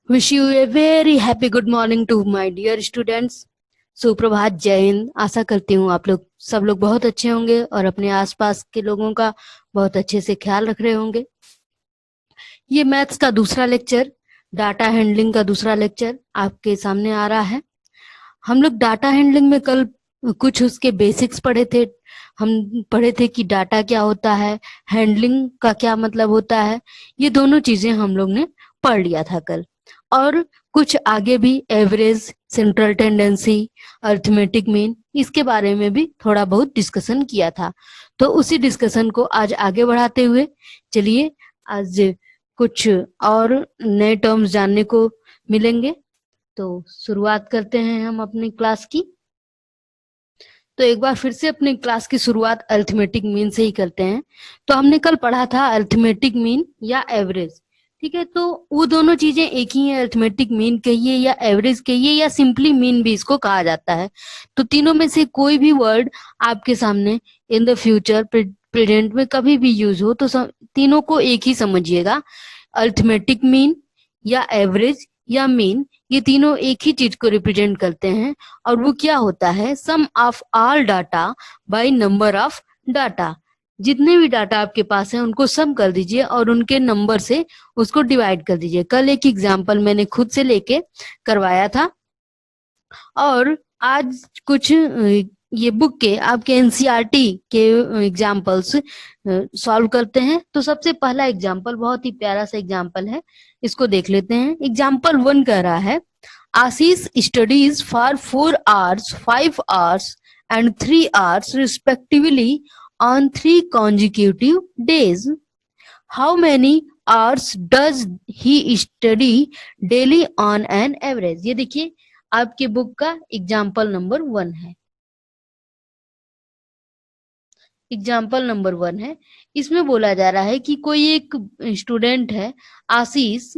Wish you a very happy good morning to my dear students. सुप्रभात, जय हिंद। आशा करती हूँ आप लोग सब लोग बहुत अच्छे होंगे और अपने आसपास के लोगों का बहुत अच्छे से ख्याल रख रहे होंगे। ये मैथ्स का दूसरा लेक्चर, डाटा हैंडलिंग का दूसरा लेक्चर आपके सामने आ रहा है। हम लोग डाटा हैंडलिंग में कल कुछ उसके बेसिक्स पढ़े थे। हम पढ़े थे कि डाटा क्या होता है, हैंडलिंग का क्या मतलब होता है। ये दोनों चीजें हम लोग ने पढ़ लिया था कल। और कुछ आगे भी average, central tendency, arithmetic mean, इसके बारे में भी थोड़ा बहुत डिस्कशन किया था। तो उसी डिस्कशन को आज आगे बढ़ाते हुए चलिए आज कुछ और नए टर्म्स जानने को मिलेंगे। तो शुरुआत करते हैं हम अपनी क्लास की। तो एक बार फिर से अपनी क्लास की शुरुआत अरिथमेटिक मीन से ही करते हैं। तो हमने कल पढ़ा था अरिथमेटिक मीन या एवरेज, ठीक है। तो वो दोनों चीजें एक ही है, अरिथमेटिक मीन कहिए या एवरेज कहिए या सिंपली मीन भी इसको कहा जाता है। तो तीनों में से कोई भी वर्ड आपके सामने इन द फ्यूचर, प्रेजेंट में कभी भी यूज हो तो तीनों को एक ही समझिएगा। अरिथमेटिक मीन या एवरेज या मीन, ये तीनों एक ही चीज को रिप्रेजेंट करते हैं। और वो क्या होता है, sum of all data by number of data. जितने भी डाटा आपके पास है उनको सम कर दीजिए और उनके नंबर से उसको डिवाइड कर दीजिए। कल एक एग्जाम्पल मैंने खुद से लेके करवाया था और आज कुछ ये बुक के आपके एनसीईआरटी के एग्जाम्पल्स सॉल्व करते हैं। तो सबसे पहला एग्जाम्पल बहुत ही प्यारा सा एग्जाम्पल है, इसको देख लेते हैं। एग्जाम्पल 1 कह रहा है, आशीष studies for 4 hours, 5 hours and 3 hours respectively on 3 consecutive days. How many hours does he study daily on an average? ये देखिए आपके बुक का एग्जाम्पल नंबर 1 है। एग्जाम्पल नंबर 1 है। इसमें बोला जा रहा है कि कोई एक स्टूडेंट है आशीष,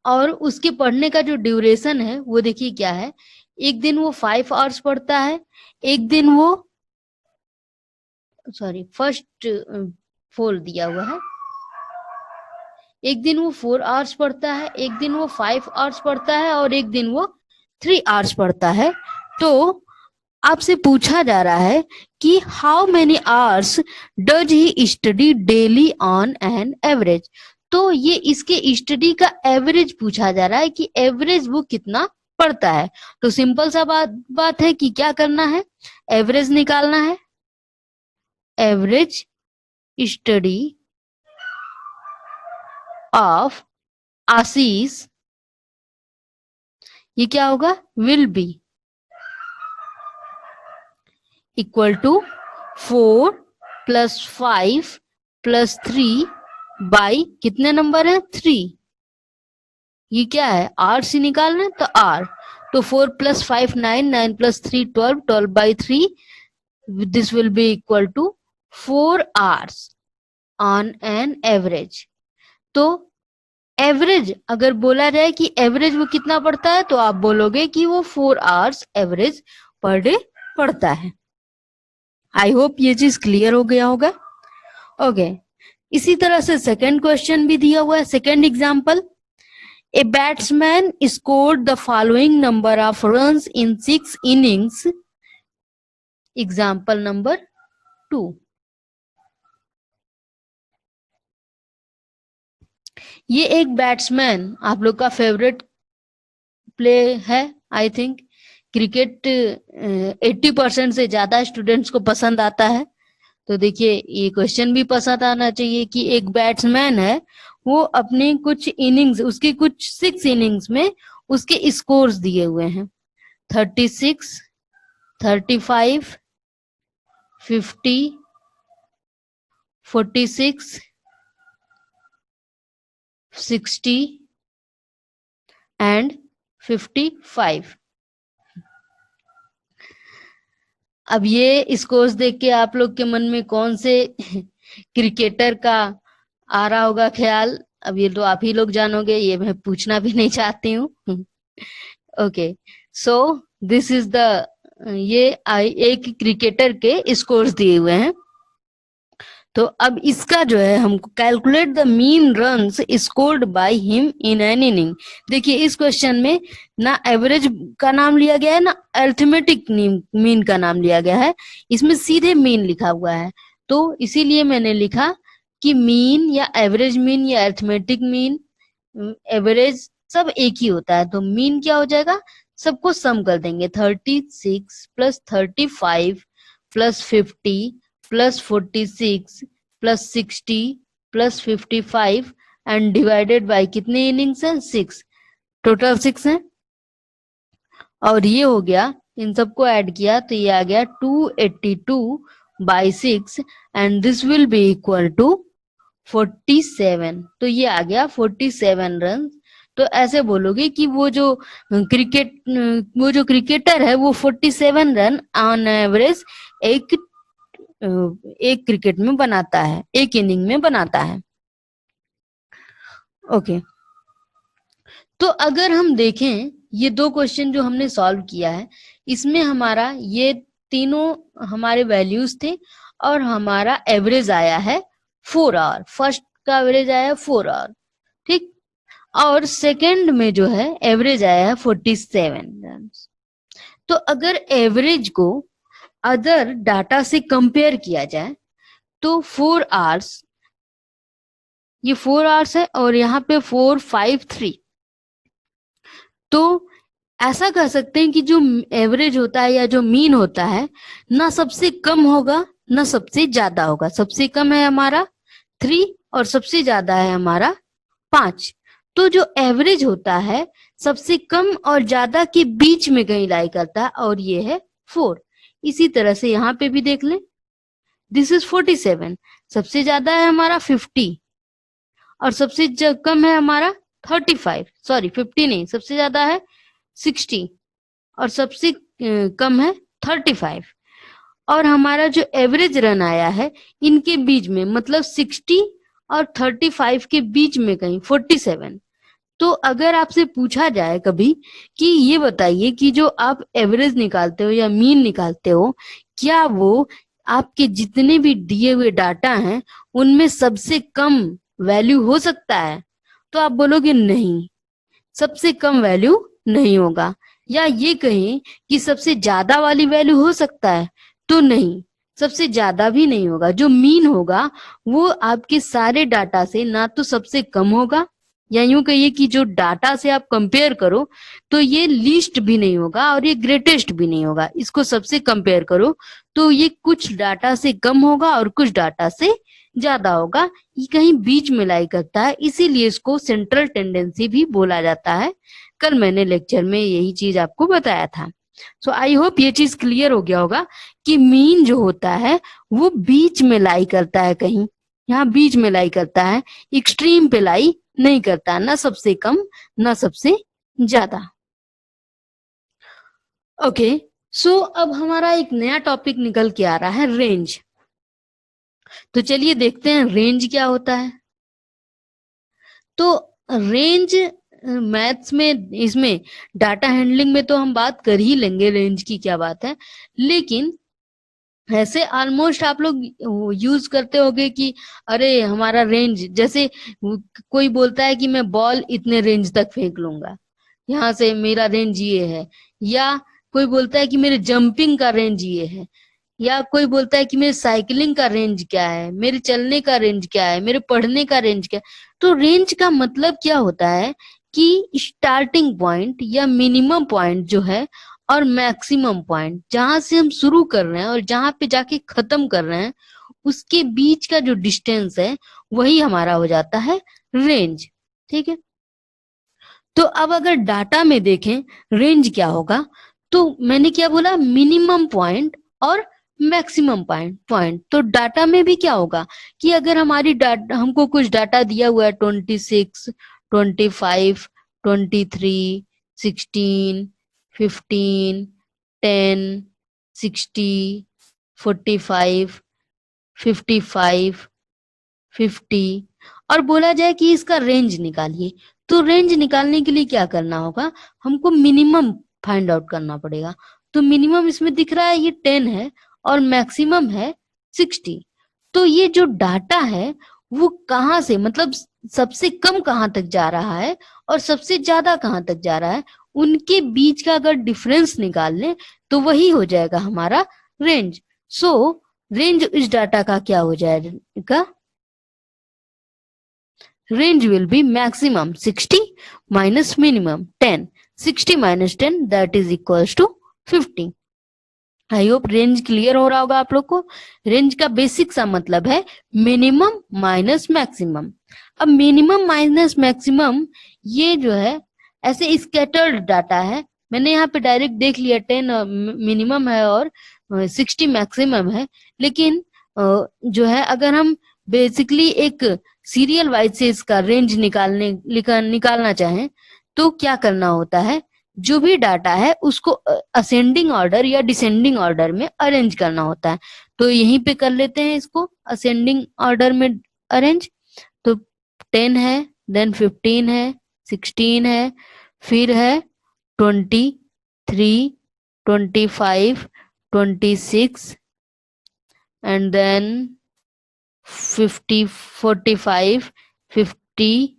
और उसके पढ़ने का जो ड्यूरेशन है वो देखिए क्या है। एक दिन वो 5 hours पढ़ता है, एक दिन वो फर्स्ट 4 दिया हुआ है। एक दिन वो 4 hours पढ़ता है, एक दिन वो 5 hours पढ़ता है और एक दिन वो 3 hours पढ़ता है। तो आपसे पूछा जा रहा है कि how many hours does he study daily on an average. तो ये इसके स्टडी का एवरेज पूछा जा रहा है कि एवरेज वो कितना पढ़ता है। तो सिंपल सा बात है कि क्या करना है, एवरेज निकालना है। एवरेज स्टडी ऑफ आशीष, ये क्या होगा, will be equal to 4 + 5 + 3 by कितने नंबर है, 3। ये क्या है, आर से निकालना है तो आर। तो 4 + 5 9, 9 + 3 12, 12/3, this will be equal to 4 hours on an average. तो एवरेज अगर बोला जाए कि एवरेज वो कितना पढ़ता है तो आप बोलोगे कि वो 4 hours एवरेज पर डे पढ़ता है। आई होप ये चीज क्लियर हो गया होगा। ओके, इसी तरह से सेकंड क्वेश्चन भी दिया हुआ है। Second example, a batsman scored the following number of runs in 6 innings। Example number 2, ये एक बैट्समैन आप लोग का फेवरेट प्ले है। आई थिंक क्रिकेट 80% से ज्यादा स्टूडेंट्स को पसंद आता है। तो देखिए ये क्वेश्चन भी पसंद आना चाहिए कि एक बैट्समैन है, वो अपने कुछ इनिंग्स, उसके कुछ 6 innings में उसके स्कोर्स दिए हुए हैं 36, 35, 50, 46, 60 एंड 55। अब ये स्कोर्स देख के आप लोग के मन में कौन से क्रिकेटर का आ रहा होगा ख्याल, अब ये तो आप ही लोग जानोगे, ये मैं पूछना भी नहीं चाहती हूँ। Okay, so this is the, ये एक क्रिकेटर के स्कोर्स दिए हुए हैं। तो अब इसका जो है हमको calculate the mean runs scored by him in an inning. देखिए इस क्वेश्चन में ना एवरेज का नाम लिया गया है ना अरिथमेटिक मीन का नाम लिया गया है, इसमें सीधे मीन लिखा हुआ है। तो इसीलिए मैंने लिखा कि मीन या एवरेज मीन या अरिथमेटिक मीन, एवरेज सब एक ही होता है। तो मीन क्या हो जाएगा, सबको सम कर देंगे, 36 plus 35 plus 50 plus 46 plus 60 plus 55 and divided by कितने इनिंग्स हैं, 6, टोटल 6 है। और ये हो गया, इन सबको ऐड किया तो ये आ गया 282 by 6 and this will be equal to 47। तो ये आ गया 47 रन। तो ऐसे बोलोगे कि वो जो क्रिकेटर है वो 47 रन ऑन एवरेज एक क्रिकेट में बनाता है, एक इनिंग में बनाता है। ओके, तो अगर हम देखें ये दो क्वेश्चन जो हमने सॉल्व किया है, इसमें हमारा ये तीनों हमारे वैल्यूज थे और हमारा एवरेज आया है 4 आवर। फर्स्ट का एवरेज आया है 4 आवर, ठीक, और सेकंड में जो है एवरेज आया है 47 रन। तो अगर एवरेज को अदर डाटा से कंपेयर किया जाए तो 4 आवर्स, ये 4 आवर्स है और यहाँ पे 453, तो ऐसा कह सकते हैं कि जो एवरेज होता है या जो मीन होता है ना सबसे कम होगा ना सबसे ज्यादा होगा। सबसे कम है हमारा 3 और सबसे ज्यादा है हमारा 5। तो जो एवरेज होता है सबसे कम और ज्यादा के बीच में कहीं लाई करता है और ये है 4। इसी तरह से यहाँ पे भी देख लें, दिस इज 47, सबसे ज्यादा है हमारा 50 और सबसे कम है हमारा 35, सॉरी 50 नहीं, सबसे ज्यादा है 60 और सबसे कम है 35। और हमारा जो एवरेज रन आया है इनके बीच में, मतलब 60 और 35 के बीच में कहीं 47। तो अगर आपसे पूछा जाए कभी कि ये बताइए कि जो आप एवरेज निकालते हो या मीन निकालते हो, क्या वो आपके जितने भी दिए हुए डाटा हैं उनमें सबसे कम वैल्यू हो सकता है? तो आप बोलोगे नहीं, सबसे कम वैल्यू नहीं होगा। या ये कहें कि सबसे ज्यादा वाली वैल्यू हो सकता है, तो नहीं, सबसे ज्यादा भी नहीं होगा। जो मीन होगा वो आपके सारे डाटा से ना तो सबसे कम होगा, या यूं कहिए कि जो डाटा से आप कंपेयर करो तो ये लीस्ट भी नहीं होगा और ये ग्रेटेस्ट भी नहीं होगा। इसको सबसे कंपेयर करो तो ये कुछ डाटा से कम होगा और कुछ डाटा से ज्यादा होगा, ये कहीं बीच में लाई करता है, इसीलिए इसको सेंट्रल टेंडेंसी भी बोला जाता है। कल मैंने लेक्चर में यही चीज आपको बताया था। सो आई होप ये चीज क्लियर हो गया होगा कि मीन जो होता है वो बीच में लाई करता है, कहीं यहाँ बीच में लाई करता है, एक्सट्रीम पे लाई नहीं करता, ना सबसे कम ना सबसे ज्यादा। ओके, सो अब हमारा एक नया टॉपिक निकल के आ रहा है, रेंज। तो चलिए देखते हैं रेंज क्या होता है। तो रेंज मैथ्स में, इसमें डाटा हैंडलिंग में तो हम बात कर ही लेंगे रेंज की क्या बात है, लेकिन ऐसे ऑलमोस्ट आप लोग यूज करते होगे कि अरे हमारा रेंज, जैसे कोई बोलता है कि मैं बॉल इतने रेंज तक फेंक लूंगा, यहाँ से मेरा रेंज ये है, या कोई बोलता है कि मेरे जंपिंग का रेंज ये है, या कोई बोलता है कि मेरे साइकिलिंग का रेंज क्या है, मेरे चलने का रेंज क्या है, मेरे पढ़ने का रेंज क्या है। तो रेंज का मतलब क्या होता है कि स्टार्टिंग पॉइंट या मिनिमम पॉइंट जो है और मैक्सिमम पॉइंट, जहां से हम शुरू कर रहे हैं और जहां पे जाके खत्म कर रहे हैं, उसके बीच का जो डिस्टेंस है वही हमारा हो जाता है रेंज। ठीक है, तो अब अगर डाटा में देखें रेंज क्या होगा, तो मैंने क्या बोला, मिनिमम पॉइंट और मैक्सिमम पॉइंट। तो डाटा में भी क्या होगा कि अगर हमारी डाटा, हमको कुछ डाटा दिया हुआ है 26, 25, 23, 16, 15, 10, 60, 45, 55, 50, और बोला जाए कि इसका रेंज निकालिए, तो रेंज निकालने के लिए क्या करना होगा, हमको मिनिमम फाइंड आउट करना पड़ेगा। तो मिनिमम इसमें दिख रहा है ये 10 है और मैक्सिमम है 60। तो ये जो डाटा है वो कहाँ से, मतलब सबसे कम कहाँ तक जा रहा है और सबसे ज्यादा कहाँ तक जा रहा है, उनके बीच का अगर डिफरेंस निकाल लें तो वही हो जाएगा हमारा रेंज। सो रेंज इस डाटा का क्या हो जाएगा, range will be maximum 60 minus minimum 10, 60 minus 10 that is equals to 50। I hope range clear हो रहा होगा आप लोग को। रेंज का बेसिक सा मतलब है मिनिमम माइनस मैक्सिमम। अब मिनिमम माइनस मैक्सिमम ये जो है ऐसे स्कैटर्ड डाटा है, मैंने यहाँ पे डायरेक्ट देख लिया 10 मिनिमम है और 60 मैक्सिमम है, लेकिन जो है अगर हम बेसिकली एक सीरियल वाइज से इसका रेंज निकालना चाहें तो क्या करना होता है, जो भी डाटा है उसको असेंडिंग ऑर्डर या डिसेंडिंग ऑर्डर में अरेंज करना होता है। तो यहीं पे कर लेते हैं इसको असेंडिंग ऑर्डर में अरेंज। तो 10 है, देन 15 है, 16 है, फिर है 23, 25, 26 एंड देन 50, 45, 50,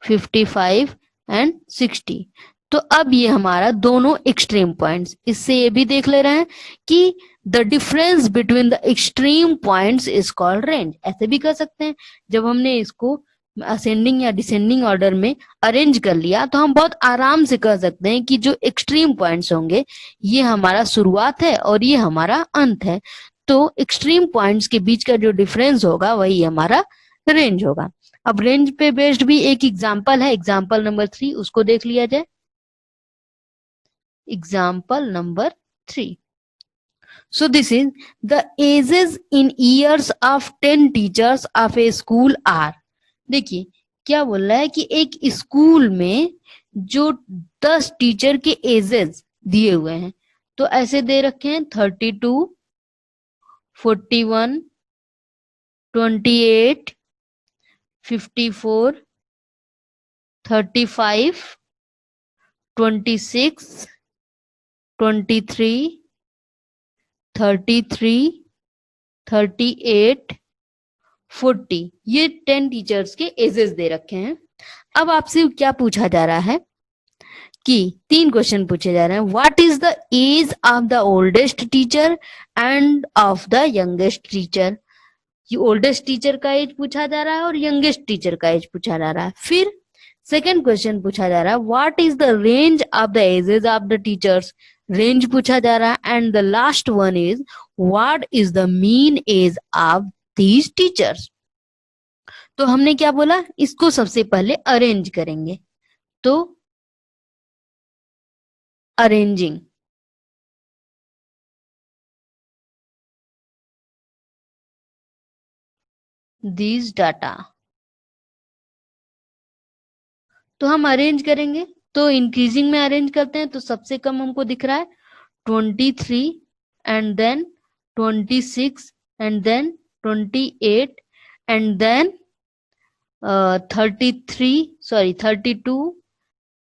55 एंड 60। तो अब ये हमारा दोनों एक्सट्रीम पॉइंट्स, इससे ये भी देख ले रहे हैं कि the difference between the extreme points is called range. ऐसे भी कर सकते हैं, जब हमने इसको असेंडिंग या डिसेंडिंग ऑर्डर में अरेंज कर लिया तो हम बहुत आराम से कह सकते हैं कि जो एक्सट्रीम पॉइंट्स होंगे ये हमारा शुरुआत है और ये हमारा अंत है। तो एक्सट्रीम पॉइंट्स के बीच का जो डिफरेंस होगा वही हमारा रेंज होगा। अब रेंज पे बेस्ड भी एक एग्जांपल है, एग्जांपल नंबर 3, उसको देख लिया जाए। Example number 3, so this is the ages in years of 10 teachers of a school are। देखिए क्या बोल रहा है कि एक स्कूल में जो 10 टीचर के एजेस दिए हुए हैं, तो ऐसे दे रखे हैं 32, 41, 28, 54, 35, 26, 23, 33, 38, 40, ये 10 टीचर्स के एजेस दे रखे हैं। अब आपसे क्या पूछा जा रहा है कि 3 क्वेश्चन पूछे जा रहे हैं। What is the age of the oldest teacher and of the youngest teacher. ये ओल्डेस्ट टीचर का एज पूछा जा रहा है और यंगेस्ट टीचर का एज पूछा जा रहा है। फिर सेकेंड क्वेश्चन पूछा जा रहा है what is the range of the ages of the teachers, range पूछा जा रहा है। And the last one is what is the mean age of these teachers. तो हमने क्या बोला, इसको सबसे पहले अरेंज करेंगे। तो अरेंजिंग दीज डाटा, तो हम अरेंज करेंगे तो इंक्रीजिंग में अरेंज करते हैं। तो सबसे कम हमको दिख रहा है 23 and then 26 and then 28 and then 32,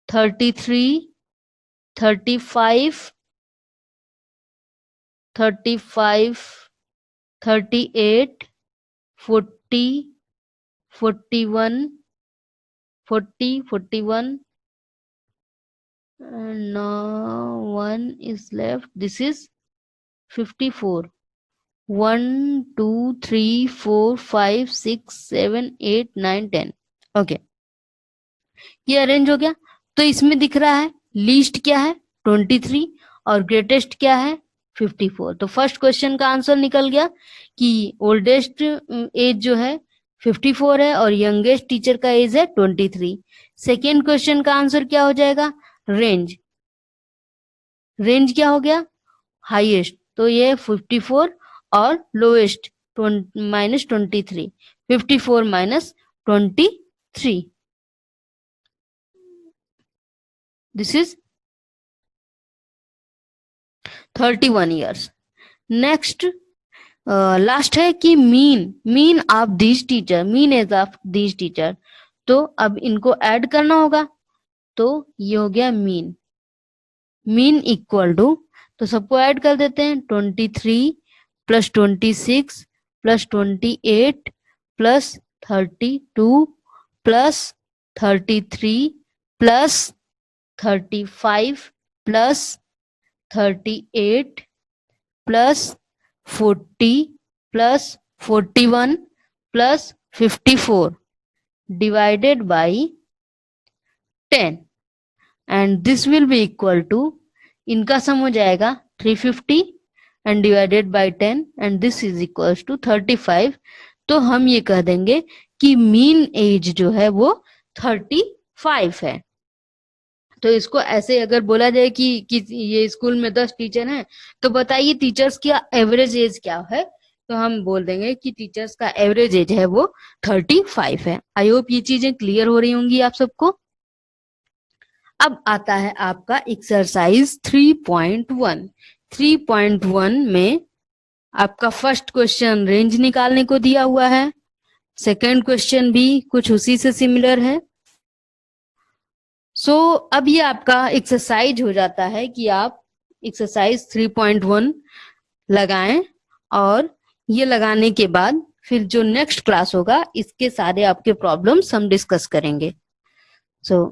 33, 35, 38, 40, 41, 41 and now one is left, this is 54, 1 2 3 4 5 6 7 8 9 10। Okay, ये अरेंज हो गया। तो इसमें दिख रहा है लीस्ट क्या है 23 और ग्रेटेस्ट क्या है 54। तो फर्स्ट क्वेश्चन का आंसर निकल गया कि ओल्डेस्ट एज जो है 54 है और यंगेस्ट टीचर का एज है 23। सेकेंड क्वेश्चन का आंसर क्या हो जाएगा, रेंज। रेंज क्या हो गया, हाईएस्ट, तो ये 54 और lowest -23, 54 -23, this is 31 years। Next last है कि mean of this teacher, mean age of this teacher. तो अब इनको ऐड करना होगा, तो ये हो गया मीन इक्वल टू, तो सबको ऐड कर देते हैं 23 + 26 plus 28 plus 32 plus 33 plus 35 plus 38 plus 40 plus 41 plus 54 divided by 10 and this will be equal to, इनका सम हो जाएगा 350 and divided by 10 and this is equals to 35। तो हम ये कह देंगे कि मीन एज जो है वो 35 है। तो इसको ऐसे अगर बोला जाए कि ये स्कूल में 10 टीचर हैं तो बताइए टीचर्स की एवरेज एज क्या है, तो हम बोल देंगे कि टीचर्स का एवरेज एज है वो 35 है। आई होप ये चीजें क्लियर हो रही होंगी आप सबको। अब आता है आपका एक्सरसाइज 3.1। 3.1 में आपका फर्स्ट क्वेश्चन रेंज निकालने को दिया हुआ है, सेकेंड क्वेश्चन भी कुछ उसी से सिमिलर है। सो अब ये आपका एक्सरसाइज हो जाता है कि आप एक्सरसाइज 3.1 लगाएं और ये लगाने के बाद फिर जो नेक्स्ट क्लास होगा इसके सारे आपके प्रॉब्लम्स हम डिस्कस करेंगे। सो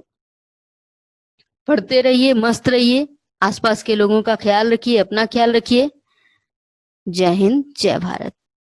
पढ़ते रहिए, मस्त रहिए, आसपास के लोगों का ख्याल रखिए, अपना ख्याल रखिए। जय हिंद, जय भारत।